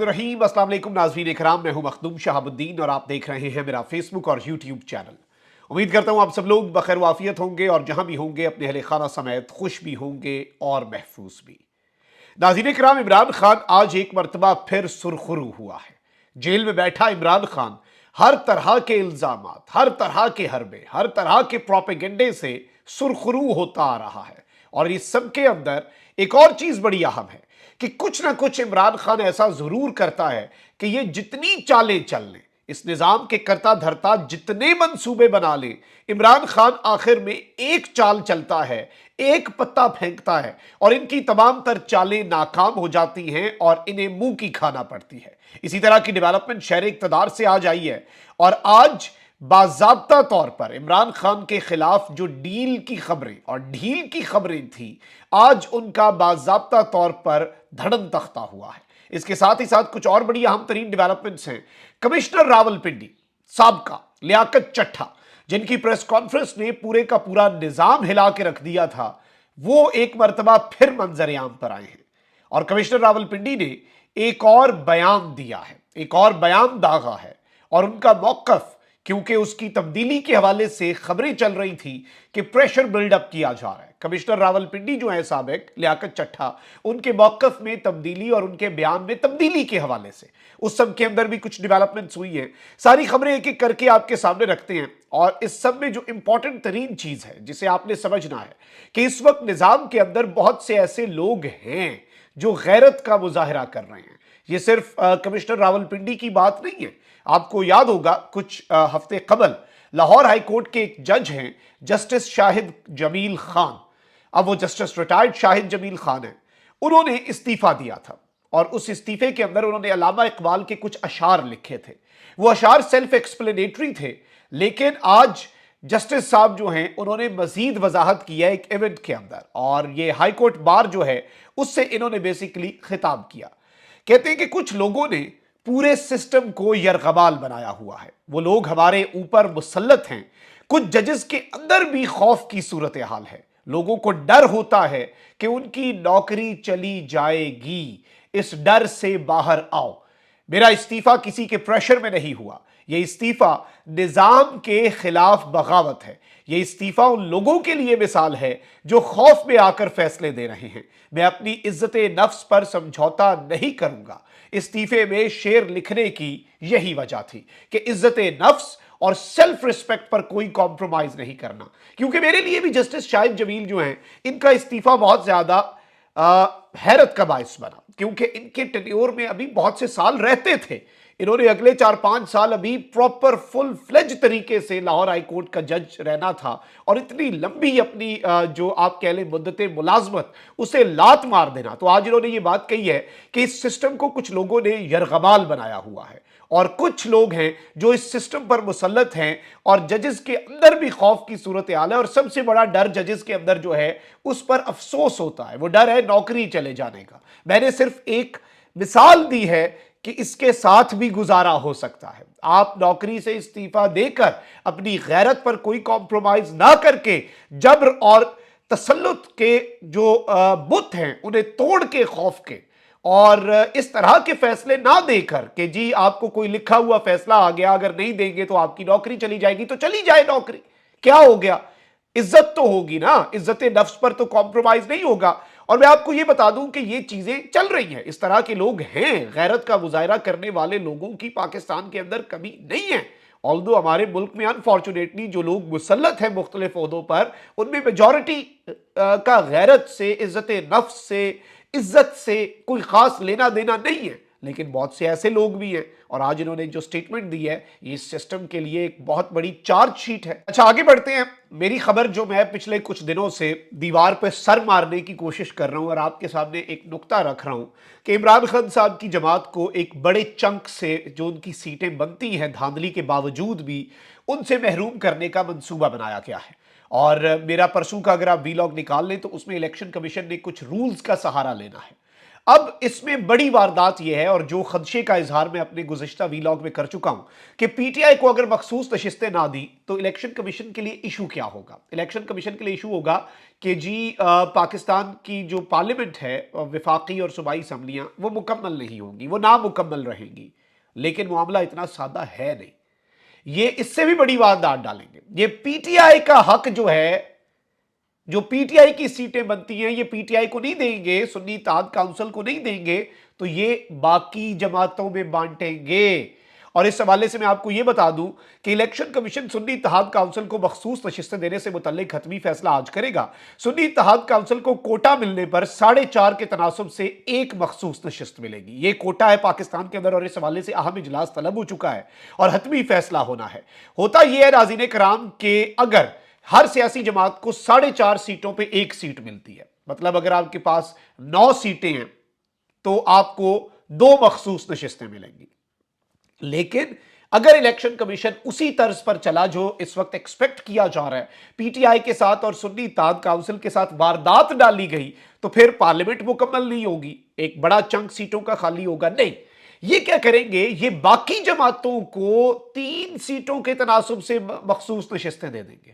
रहीम अस्सलाम वालेकुम नाज़रीन इकराम, मैं हूं मखदूम शहाबुद्दीन और आप देख रहे हैं मेरा फेसबुक और यूट्यूब चैनल। उम्मीद करता हूं आप सब लोग बखैर वाफियत होंगे और जहां भी होंगे अपने अहले खाना समेत खुश भी होंगे और महफूज भी। नाज़रीन इकराम, इमरान खान आज एक मरतबा फिर सुरखरू हुआ है। जेल में बैठा इमरान खान हर तरह के इल्जामात, हर तरह के हरबे, हर तरह के प्रोपेगेंडे से सुरखरू होता आ रहा है। और इस सब के अंदर एक और चीज बड़ी अहम है कि कुछ ना कुछ इमरान खान ऐसा जरूर करता है कि ये जितनी चालें चल लें, इस निजाम के करता धरता जितने मंसूबे बना ले, इमरान खान आखिर में एक चाल चलता है, एक पत्ता फेंकता है और इनकी तमाम तर चालें नाकाम हो जाती हैं और इन्हें मुंह की खाना पड़ती है। इसी तरह की डेवलपमेंट शहर इक़्तिदार से आज आई है और आज बाज़ाब्ता तौर पर इमरान खान के खिलाफ जो डील की खबरें और ढील की खबरें थी, आज उनका बाज़ाब्ता तौर पर धड़न तख्ता हुआ है। इसके साथ ही साथ कुछ और बड़ी अहम तरीन डेवलपमेंट्स हैं। कमिश्नर रावलपिंडी साबका लियाकत चट्ठा, जिनकी प्रेस कॉन्फ्रेंस ने पूरे का पूरा निजाम हिला के रख दिया था, वो एक मरतबा फिर मंजर-ए-आम पर आए हैं और कमिश्नर रावलपिंडी ने एक और बयान दिया है, एक और बयान दागा है और उनका मौकफ, क्योंकि उसकी तब्दीली के हवाले से खबरें चल रही थी कि प्रेशर बिल्डअप किया जा रहा है। कमिश्नर रावलपिंडी जो है साबिक लियाकत चट्ठा, उनके मौकफ में तब्दीली और उनके बयान में तब्दीली के हवाले से उस सब के अंदर भी कुछ डेवलपमेंट्स हुई हैं। सारी खबरें एक एक करके आपके सामने रखते हैं और इस सब में जो इंपॉर्टेंट तरीन चीज है जिसे आपने समझना है कि इस वक्त निजाम के अंदर बहुत से ऐसे लोग हैं जो गैरत का मुजाहरा कर रहे हैं। ये सिर्फ कमिश्नर रावलपिंडी की बात नहीं है। आपको याद होगा कुछ हफ्ते कबल लाहौर हाई कोर्ट के एक जज हैं जस्टिस शाहिद जमील खान, अब वो जस्टिस रिटायर्ड शाहिद जमील खान है, उन्होंने इस्तीफा दिया था और उस इस्तीफे के अंदर उन्होंने अल्लामा इकबाल के कुछ अशार लिखे थे। वो अशार सेल्फ एक्सप्लेनेटरी थे, लेकिन आज जस्टिस साहब जो हैं उन्होंने मजीद वजाहत किया एक इवेंट के अंदर और ये हाई कोर्ट बार जो है उससे इन्होंने बेसिकली खिताब किया। कहते हैं कि कुछ लोगों ने पूरे सिस्टम को यरगमाल बनाया हुआ है, वो लोग हमारे ऊपर मुसल्लत हैं। कुछ जजेस के अंदर भी खौफ की सूरत हाल है, लोगों को डर होता है कि उनकी नौकरी चली जाएगी, इस डर से बाहर आओ। मेरा इस्तीफा किसी के प्रेशर में नहीं हुआ, यह इस्तीफा निजाम के खिलाफ बगावत है। यह इस्तीफा उन लोगों के लिए मिसाल है जो खौफ में आकर फैसले दे रहे हैं। मैं अपनी इज्जत नफ्स पर समझौता नहीं करूंगा। इस्तीफे में शेर लिखने की यही वजह थी कि इज्जत नफ्स और सेल्फ रिस्पेक्ट पर कोई कॉम्प्रोमाइज नहीं करना, क्योंकि मेरे लिए भी जस्टिस शाहिद जमील जो हैं, इनका इस्तीफा बहुत ज्यादा हैरत का बायस बना, क्योंकि इनके टेन्योर में अभी बहुत से साल रहते थे। इन्होंने अगले 4-5 साल अभी प्रॉपर फुल फ्लेज तरीके से लाहौर हाई कोर्ट का जज रहना था और इतनी लंबी अपनी जो आप कह लें मुद्दत मुलाजमत, उसे लात मार देना। तो आज इन्होंने ये बात कही है कि इस सिस्टम को कुछ लोगों ने यरगमाल बनाया हुआ है और कुछ लोग हैं जो इस सिस्टम पर मुसल्लत हैं और जजेस के अंदर भी खौफ की सूरत हाल है। और सबसे बड़ा डर जजेस के अंदर जो है उस पर अफसोस होता है, वो डर है नौकरी चले जाने का। मैंने सिर्फ एक मिसाल दी है कि इसके साथ भी गुजारा हो सकता है। आप नौकरी से इस्तीफा देकर अपनी गैरत पर कोई कॉम्प्रोमाइज ना करके जबर और तसल्लुत के जो बुत हैं उन्हें तोड़ के खौफ के और इस तरह के फैसले ना देकर कि जी आपको कोई लिखा हुआ फैसला आ गया, अगर नहीं देंगे तो आपकी नौकरी चली जाएगी, तो चली जाए नौकरी, क्या हो गया, इज्जत तो होगी ना, इज्जत नफ्स पर तो कॉम्प्रोमाइज नहीं होगा। और मैं आपको ये बता दूं कि ये चीजें चल रही हैं, इस तरह के लोग हैं, गैरत का मुजाहरा करने वाले लोगों की पाकिस्तान के अंदर कमी नहीं है। ऑल्दो हमारे मुल्क में अनफॉर्चुनेटली जो लोग मुसल्लत हैं मुख्तलिफ ओहदों पर, उनमें मेजॉरिटी का गैरत से, इज्जत नफ्स से, इज्जत से कोई खास लेना देना नहीं है, लेकिन बहुत से ऐसे लोग भी हैं। और आज इन्होंने जो स्टेटमेंट दी है ये इस सिस्टम के लिए एक बहुत बड़ी चार्जशीट है। अच्छा, आगे बढ़ते हैं। मेरी खबर जो मैं पिछले कुछ दिनों से दीवार पर सर मारने की कोशिश कर रहा हूं और आपके सामने एक नुक्ता रख रहा हूं कि इमरान खान साहब की जमात को एक बड़े चंक से जो उनकी सीटें बनती हैं धांधली के बावजूद भी, उनसे महरूम करने का मंसूबा बनाया गया है। और मेरा परसों का अगर आप वीलॉग निकाल लें तो उसमें इलेक्शन कमीशन ने कुछ रूल्स का सहारा लेना है। اب اس میں بڑی واردات یہ ہے، اور جو خدشے کا اظہار میں اپنے گزشتہ ویلاگ میں کر چکا ہوں، کہ پی ٹی آئی کو اگر مخصوص نشستیں نہ دی تو الیکشن کمیشن کے لیے ایشو کیا ہوگا؟ الیکشن کمیشن کے لیے ایشو ہوگا کہ جی پاکستان کی جو پارلیمنٹ ہے، وفاقی اور صوبائی اسمبلیاں، وہ مکمل نہیں ہوں گی، وہ نامکمل رہیں گی۔ لیکن معاملہ اتنا سادہ ہے نہیں، یہ اس سے بھی بڑی واردات ڈالیں گے۔ یہ پی ٹی آئی کا حق جو ہے، جو پی ٹی آئی کی سیٹیں بنتی ہیں، یہ پی ٹی آئی کو نہیں دیں گے، سنی اتحاد کونسل کو نہیں دیں گے، تو یہ باقی جماعتوں میں بانٹیں گے۔ اور اس حوالے سے میں آپ کو یہ بتا دوں کہ الیکشن کمیشن سنی اتحاد کونسل کو مخصوص نشستیں دینے سے متعلق حتمی فیصلہ آج کرے گا۔ سنی اتحاد کونسل کو کوٹا ملنے پر 4.5 کے تناسب سے ایک مخصوص نشست ملے گی۔ یہ کوٹا ہے پاکستان کے اندر، اور اس حوالے سے اہم اجلاس طلب ہو چکا ہے اور حتمی فیصلہ ہونا ہے۔ ہوتا یہ ہے ناظرین کرام کہ اگر ہر سیاسی جماعت کو 4.5 سیٹوں پہ ایک سیٹ ملتی ہے، مطلب اگر آپ کے پاس 9 سیٹیں ہیں تو آپ کو 2 مخصوص نشستیں ملیں گی۔ لیکن اگر الیکشن کمیشن اسی طرز پر چلا جو اس وقت ایکسپیکٹ کیا جا رہا ہے، پی ٹی آئی کے ساتھ اور سنی اتحاد کونسل کے ساتھ واردات ڈالی گئی، تو پھر پارلیمنٹ مکمل نہیں ہوگی، ایک بڑا چنک سیٹوں کا خالی ہوگا۔ نہیں، یہ کیا کریں گے، یہ باقی جماعتوں کو 3 سیٹوں کے تناسب سے مخصوص نشستیں دے دیں گے۔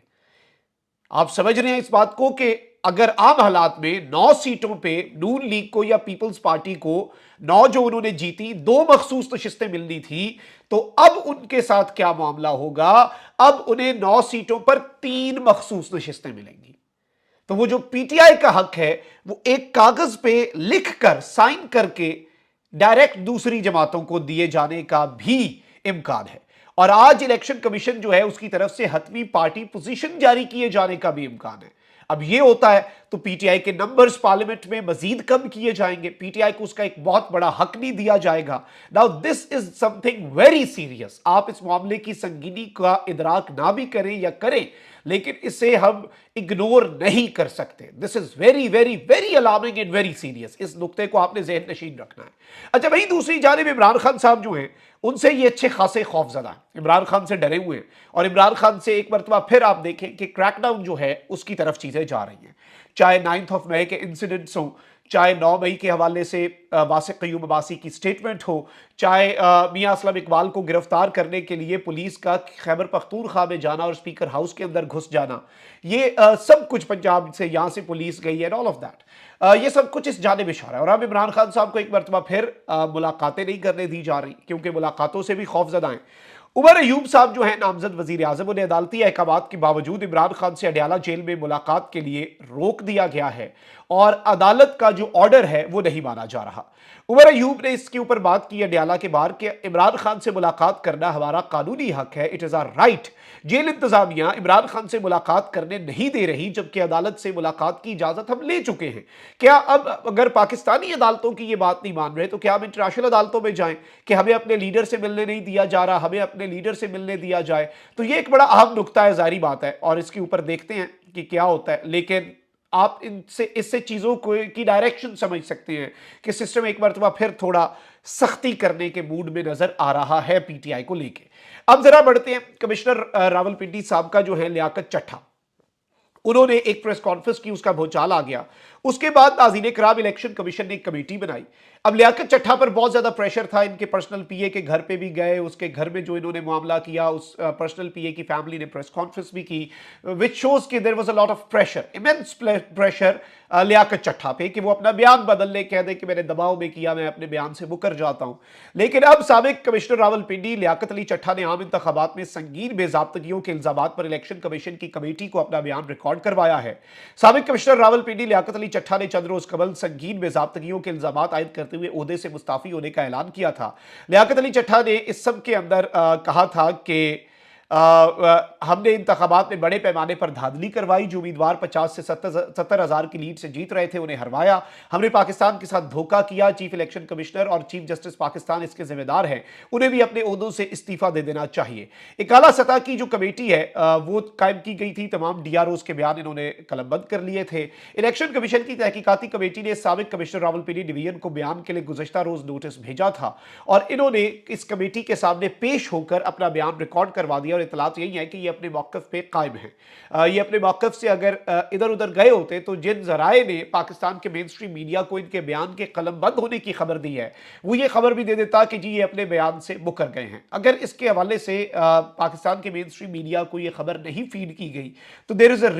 آپ سمجھ رہے ہیں اس بات کو کہ اگر عام حالات میں 9 سیٹوں پہ نون لیگ کو یا پیپلز پارٹی کو 9 جو انہوں نے جیتی 2 مخصوص نشستیں ملنی تھی، تو اب ان کے ساتھ کیا معاملہ ہوگا؟ اب انہیں 9 سیٹوں پر 3 مخصوص نشستیں ملیں گی۔ تو وہ جو پی ٹی آئی کا حق ہے، وہ ایک کاغذ پہ لکھ کر سائن کر کے ڈائریکٹ دوسری جماعتوں کو دیے جانے کا بھی امکان ہے۔ اور آج الیکشن کمیشن جو ہے اس کی طرف سے حتمی پارٹی پوزیشن جاری کیے جانے کا بھی امکان ہے۔ اب یہ ہوتا ہے تو پی ٹی آئی کے نمبرز پارلیمنٹ میں مزید کم کیے جائیں گے، پی ٹی آئی کو اس کا ایک بہت بڑا حق نہیں دیا جائے گا۔ Now this is something very serious. آپ اس معاملے کی سنگینی کا ادراک نہ بھی کریں یا کریں، لیکن اسے ہم اگنور نہیں کر سکتے۔ This is very very very alarming and very serious. اس نقطے کو آپ نے ذہن نشین رکھنا ہے۔ اچھا، وہیں دوسری جانب عمران خان صاحب جو ہیں، ان سے یہ اچھے خاصے خوف زدہ ہیں، عمران خان سے ڈرے ہوئے ہیں، اور عمران خان سے ایک مرتبہ پھر آپ دیکھیں کہ کریک ڈاؤن جو ہے اس کی طرف چیزیں جا رہی ہیں، چاہے 9 مئی کے انسیڈنٹس ہوں، چاہے 9 مئی کے حوالے سے واسق قیوم عباسی کی سٹیٹمنٹ ہو، چاہے میاں اسلم اقبال کو گرفتار کرنے کے لیے پولیس کا خیبر پختونخوا میں جانا اور اسپیکر ہاؤس کے اندر گھس جانا، یہ سب کچھ پنجاب سے یہاں سے پولیس گئی ہے، آل آف دیٹ، یہ سب کچھ اس جانب اشارہ ہے۔ اور اب عمران خان صاحب کو ایک مرتبہ پھر ملاقاتیں نہیں کرنے دی جا رہی، کیونکہ ملاقاتوں سے بھی خوف زدہ ہیں۔ عمر ایوب صاحب جو ہیں نامزد وزیر اعظم، انہیں عدالتی احکامات کے باوجود عمران خان سے اڈیالہ جیل میں ملاقات کے لیے روک دیا گیا ہے، اور عدالت کا جو آرڈر ہے وہ نہیں مانا جا رہا۔ عمر ایوب نے اس کے اوپر بات کی اڈیالہ کے باہر کہ عمران خان سے ملاقات کرنا ہمارا قانونی حق ہے، اٹ از آر رائٹ۔ جیل انتظامیہ عمران خان سے ملاقات کرنے نہیں دے رہی، جبکہ عدالت سے ملاقات کی اجازت ہم لے چکے ہیں۔ کیا اب اگر پاکستانی عدالتوں کی یہ بات نہیں مان رہے تو کیا ہم انٹرنیشنل عدالتوں میں جائیں کہ ہمیں اپنے لیڈر سے ملنے نہیں دیا جا رہا، ہمیں اپنے لیڈر سے ملنے دیا جائے؟ تو یہ ایک بڑا اہم نقطہ ہے، ظاہری بات ہے، اور اس کے اوپر دیکھتے ہیں کہ کیا ہوتا ہے۔ لیکن آپ اس سے چیزوں کی ڈائریکشن سمجھ سکتے ہیں کہ سسٹم ایک مرتبہ پھر تھوڑا سختی کرنے کے موڈ میں نظر آ رہا ہے پی ٹی آئی کو لے کے۔ اب ذرا بڑھتے ہیں، کمشنر راولپنڈی صاحب کا جو ہے لیاقت چٹھا، انہوں نے ایک پریس کانفرنس کی، اس کا بھوچال آ گیا۔ اس کے بعد ناظرین کرام الیکشن کمیشن نے ایک کمیٹی بنائی۔ اب لیاقت چٹھا پر بہت زیادہ پریشر تھا، ان کے پرسنل پی اے کے گھر پہ بھی گئے، اس کے گھر میں جو انہوں نے معاملہ کیا، اس پرسنل پی اے کی فیملی نے پریس کانفرنس بھی کی، which shows that there was a lot of pressure, immense pressure Liaquat Chattha پہ کہ وہ اپنا بیان بدلنے کہہ دے کہ میں نے دباؤ میں کیا، میں اپنے بیان سے مکر جاتا ہوں۔ لیکن اب سابق کمشنر راولپنڈی لیاقت علی چٹھا نے عام انتخابات میں سنگین بے ضابطگیوں کے الزامات پر الیکشن کمیشن کی کمیٹی کو اپنا بیان ریکارڈ کروایا ہے۔ سابق کمشنر راولپنڈی لیاقت علی چٹھا نے چند روز قبل سنگین بے ضابطگیوں کے الزامات عائد کرتے ہوئے عہدے سے مستعفی ہونے کا اعلان کیا تھا۔ لیاقت علی چٹھا نے اس سب کے اندر کہا تھا کہ ہم نے انتخابات میں بڑے پیمانے پر دھاندلی کروائی، جو امیدوار 50 سے 70 ہزار کی لیڈ سے جیت رہے تھے انہیں ہروایا، ہم نے پاکستان کے ساتھ دھوکہ کیا، چیف الیکشن کمشنر اور چیف جسٹس پاکستان اس کے ذمہ دار ہیں، انہیں بھی اپنے عہدوں سے استعفیٰ دے دینا چاہیے۔ ایک اعلیٰ سطح کی جو کمیٹی ہے وہ قائم کی گئی تھی، تمام ڈی آر اوز کے بیان انہوں نے قلم بند کر لیے تھے۔ الیکشن کمیشن کی تحقیقاتی کمیٹی نے سابق کمشنر راولپنڈی ڈویژن کو بیان کے لیے گزشتہ روز نوٹس بھیجا تھا، اور انہوں نے اس کمیٹی کے سامنے پیش ہو کر اپنا بیان ریکارڈ کروا دیا اور इतलात यही है कि ये अपने मौक़िफ़ पे कायम हैं। ये अपने मौक़िफ़ से अगर इधर उधर गए होते तो जिन ज़राए ने पाकिस्तान के मेन स्ट्रीम मीडिया को इनके बयान के कलमबंद होने की खबर दी है, वो ये खबर भी दे देता कि जी ये अपने बयान से मुकर गए हैं। अगर इसके हवाले से पाकिस्तान के मेन स्ट्रीम मीडिया को ये खबर नहीं फीड की गई तो देयर इज़ अ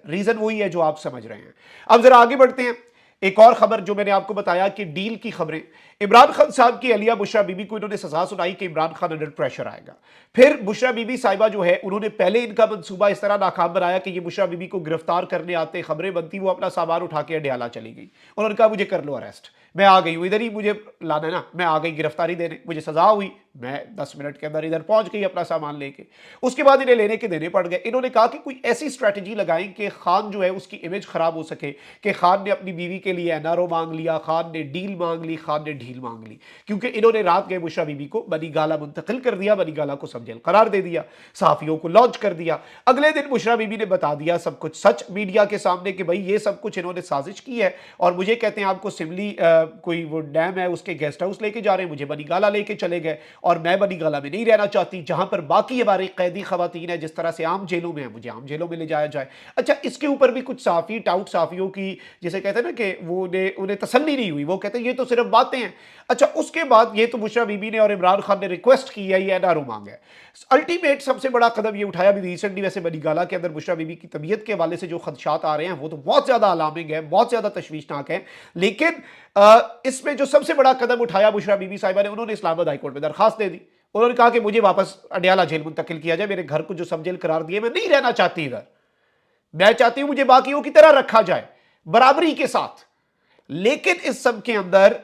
रीज़न वही है जो आप समझ रहे हैं। अब ज़रा आगे बढ़ते हैं। एक और खबर जो मैंने आपको बताया कि डील की खबरें, इमरान खान साहब की अलिया बुशरा बीबी को इन्होंने सजा सुनाई कि इमरान खान अंडर प्रेशर आएगा। फिर बुशरा बीबी साहिबा जो है उन्होंने पहले इनका मंसूबा इस तरह नाकाम बनाया कि ये बुशरा बीबी को गिरफ्तार करने आते, खबरें बनती, वो अपना सामान उठा के अडियाला चली गई। उन्होंने कहा मुझे कर लो अरेस्ट, मैं आ गई हूँ, इधर ही मुझे लाना है ना, मैं आ गई गिरफ्तारी देने, मुझे सजा हुई, मैं 10 मिनट के अंदर इधर पहुंच गई अपना सामान लेके। उसके बाद इन्हें लेने के देने पड़ गए। इन्होंने कहा कि कोई ऐसी स्ट्रैटेजी लगाएं कि खान जो है उसकी इमेज खराब हो सके, कि खान ने अपनी बीवी के लिए एनआरओ मांग लिया, खान ने डील मांग ली, खान ने ढील मांग ली, क्योंकि इन्होंने रात गए बुशरा बीबी को बनी गाला मुंतकिल कर दिया, बनी गाला को सब जेल करार दे दिया, सहाफियों को लॉन्च कर दिया। अगले दिन बुशरा बीबी ने बता दिया सब कुछ सच मीडिया के सामने कि भाई ये सब कुछ इन्होंने साजिश की है और मुझे कहते हैं आपको सिमली कोई वो डैम है उसके गेस्ट हाउस लेके जा रहे हैं, मुझे बनी गाला लेके चले गए और मैं बनी गाला में नहीं रहना चाहती, जहां पर बाकी हमारी कैदी खवातीन है जिस तरह से आम जेलों में है, मुझे आम जेलों में ले जाया जाए। अच्छा, इसके ऊपर भी कुछ साफी टाउट साफियों की जिसे कहते हैं ना कि वो उन्हें तसल्ली नहीं हुई, वो कहते हैं ये तो सिर्फ बातें हैं। अच्छा, उसके बाद ये तो बुशरा बीबी ने और इमरान खान ने रिक्वेस्ट की है, ये एनआरओ मांगा है। अल्टीमेट सबसे बड़ा कदम ये उठाया भी रिसेंटली, वैसे बनी गाला के अंदर बुशरा बीबी की तबीयत के हवाले से जो खदशात आ रहे हैं वो तो बहुत ज्यादा अलार्मिंग है, बहुत ज्यादा तशवीशनाक है। लेकिन इसमें जो सबसे बड़ा कदम उठाया बुशरा बीबी साहिबा ने, उन्होंने इस्लामाबाद हाईकोर्ट में दरखास्त दे दी। उन्होंने कहा कि मुझे वापस अडियाला जेल मुंतकिल किया जाए, मेरे घर को जो सब जेल करार दिए, मैं नहीं रहना चाहती इधर, मैं चाहती हूं मुझे बाकियों की तरह रखा जाए बराबरी के साथ। लेकिन इस सब के अंदर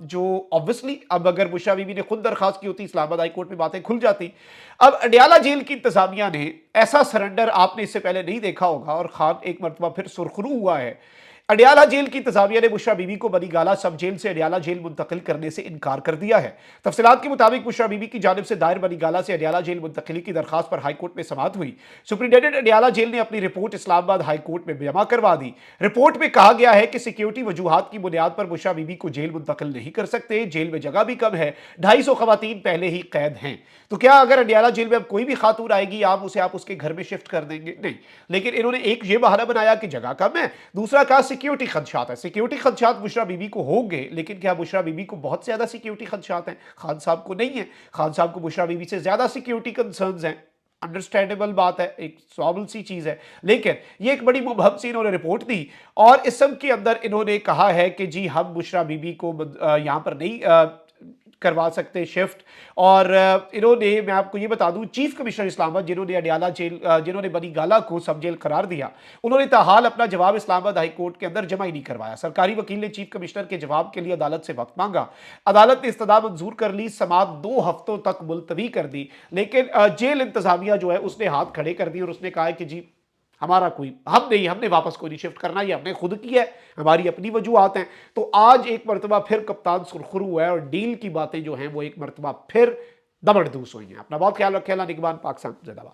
जो ऑब्वियसली अब अगर बुशरा बीबी ने खुद दरखास्त की होती इस्लामाबाद हाई कोर्ट में बातें खुल जाती। अब अडियाला जेल की इंतजामिया ने ऐसा सरेंडर आपने इससे पहले नहीं देखा होगा और खान एक मरतबा फिर सुरखरू हुआ है। अडियाला जेल की इंतजामिया ने बुशरा बीबी को बनी गाला सब जेल से अडियाला जेल मुंतकिल करने से इनकार कर दिया है। तफसीलात के मुताबिक बुशरा बीबी की जानिब से दायर बनी गाला से अडियाला जेल मुंतकिली की दरखास्त पर हाईकोर्ट में समाअत हुई। सुप्रिंटेंडेंट अडियाला जेल ने अपनी रिपोर्ट इस्लामाबाद हाईकोर्ट में जमा करवा दी। रिपोर्ट में कहा गया है कि सिक्योरिटी वजूहात की बुनियाद पर बुशरा बीबी को जेल मुंतकिल नहीं कर सकते, जेल में जगह भी कम है, 250 खवातीन पहले ही कैद हैं। तो क्या अगर अडियाला जेल में अब कोई भी खातून आएगी आप उसके घर में शिफ्ट कर देंगे? नहीं। लेकिन इन्होंने एक ये बहाना बनाया कि जगह कम है, दूसरा कहा सिक्योरिटी खदशात है। सिक्योरिटी खदशात बुशरा बीबी को होंगे, लेकिन क्या बुशरा बीबी को बहुत ज्यादा सिक्योरिटी खदशात हैं? खान साहब को नहीं है। खान साहब को बुशरा बीबी से ज्यादा सिक्योरिटी कंसर्न्स हैं। अंडरस्टैंडेबल बात है, एक सॉबल सी चीज है, लेकिन ये एक बड़ी मुबहम सी इन्होंने रिपोर्ट दी और इस सब के अंदर इन्होंने कहा है कि जी हम बुशरा बीबी को यहां पर नहीं करवा सकते शिफ्ट। और इन्होंने, मैं आपको ये बता दूं, चीफ कमिश्नर इस्लामाबाद जिन्होंने अडियाला जेल जिन्होंने बनी गाला को सब जेल करार दिया, उन्होंने ताहाल अपना जवाब इस्लामाबाद हाई कोर्ट के अंदर जमा ही नहीं करवाया। सरकारी वकील ने चीफ कमिश्नर के जवाब के लिए अदालत से वक्त मांगा। अदालत ने इस्तदा मंजूर कर ली, समाअत 2 हफ्तों तक मुलतवी कर दी। लेकिन जेल इंतजामिया जो है उसने हाथ खड़े कर दिए और उसने कहा है कि जी हमारा कोई, हम नहीं, हमने वापस कोई नहीं शिफ्ट करना, ये हमने खुद की है, हमारी अपनी वजूहात हैं। तो आज एक मरतबा फिर कप्तान सुरखरू हुआ है और डील की बातें जो हैं वो एक मरतबा फिर दबड़दूस हुई हैं। अपना बहुत ख्याल रखें। निगमान, पाकिस्तान जिंदाबाद।